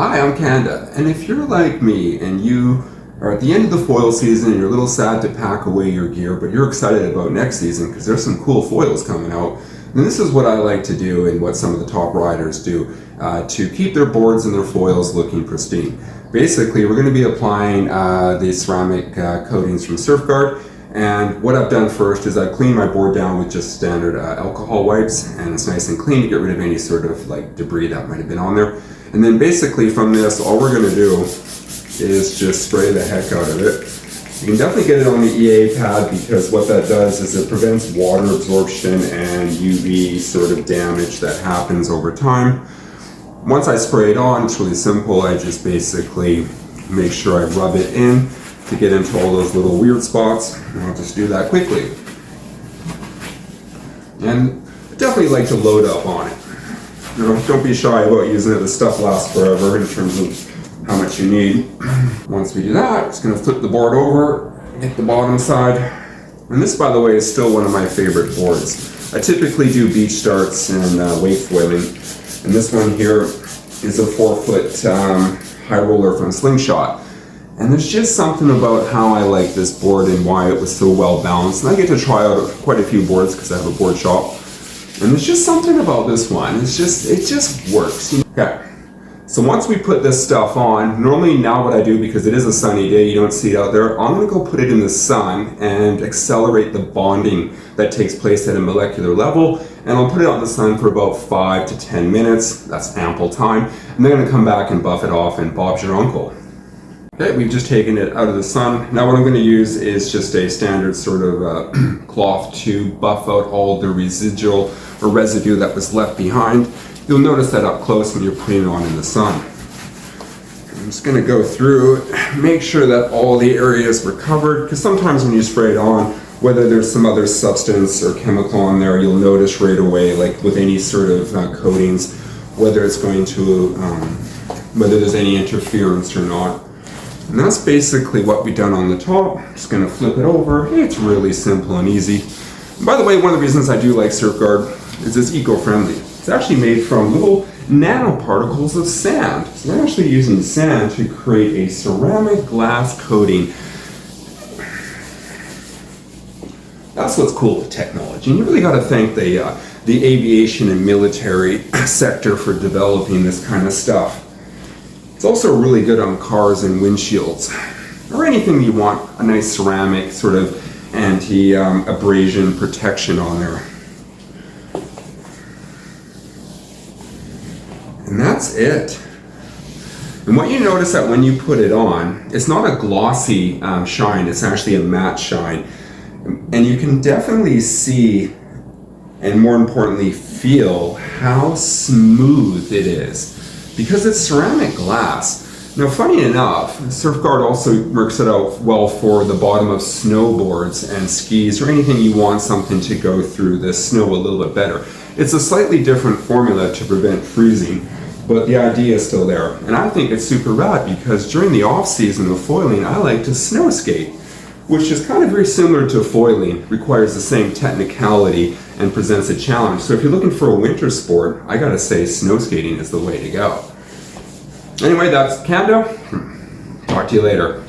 Hi, I'm Kanda, and if you're like me and you are at the end of the foil season and you're a little sad to pack away your gear, but you're excited about next season because there's some cool foils coming out, then this is what I like to do and what some of the top riders do to keep their boards and their foils looking pristine. Basically, we're going to be applying the ceramic coatings from SurfGuard, and what I've done first is I've cleaned my board down with just standard alcohol wipes, and it's nice and clean to get rid of any sort of like debris that might have been on there. And then basically from this, all we're going to do is just spray the heck out of it. You can definitely get it on the EA pad because what that does is it prevents water absorption and UV sort of damage that happens over time. Once I spray it on, it's really simple. I just basically make sure I rub it in to get into all those little weird spots. And I'll just do that quickly. And I definitely like to load up on it. You know, don't be shy about using it. The stuff lasts forever in terms of how much you need. Once we do that, just going to flip the board over, hit the bottom side. And this, by the way, is still one of my favorite boards. I typically do beach starts and wake foiling. And this one here is a 4-foot high roller from Slingshot. And there's just something about how I like this board and why it was so well balanced. And I get to try out quite a few boards because I have a board shop. And there's just something about this one. It just works. Okay. So once we put this stuff on, normally now what I do, because it is a sunny day, you don't see it out there, I'm gonna go put it in the sun and accelerate the bonding that takes place at a molecular level. And I'll put it out in the sun for about 5 to 10 minutes. That's ample time. And then I'm gonna come back and buff it off and Bob's your uncle. Okay, we've just taken it out of the sun. Now what I'm going to use is just a standard sort of cloth to buff out all the residual or residue that was left behind. You'll notice that up close when you're putting it on in the sun. I'm just going to go through, make sure that all the areas were covered, because sometimes when you spray it on, whether there's some other substance or chemical on there, you'll notice right away, like with any sort of coatings, whether it's going to, whether there's any interference or not. And that's basically what we've done on the top. Just going to flip it over. It's really simple and easy. And by the way, one of the reasons I do like SurfGuard is it's eco-friendly. It's actually made from little nanoparticles of sand. So we're actually using sand to create a ceramic glass coating. That's what's cool with technology. And you really got to thank the aviation and military sector for developing this kind of stuff. It's also really good on cars and windshields, or anything you want a nice ceramic sort of anti-abrasion protection on there. And that's it. And what you notice that when you put it on, it's not a glossy shine, it's actually a matte shine. And you can definitely see, and more importantly feel, how smooth it is. Because it's ceramic glass. Now, funny enough, SurfGuard also works it out well for the bottom of snowboards and skis or anything you want something to go through the snow a little bit better. It's a slightly different formula to prevent freezing, but the idea is still there. And I think it's super rad because during the off season of foiling, I like to snow skate, which is kind of very similar to foiling, requires the same technicality and presents a challenge. So if you're looking for a winter sport, I gotta say snow skating is the way to go. Anyway, that's Kanda. Talk to you later.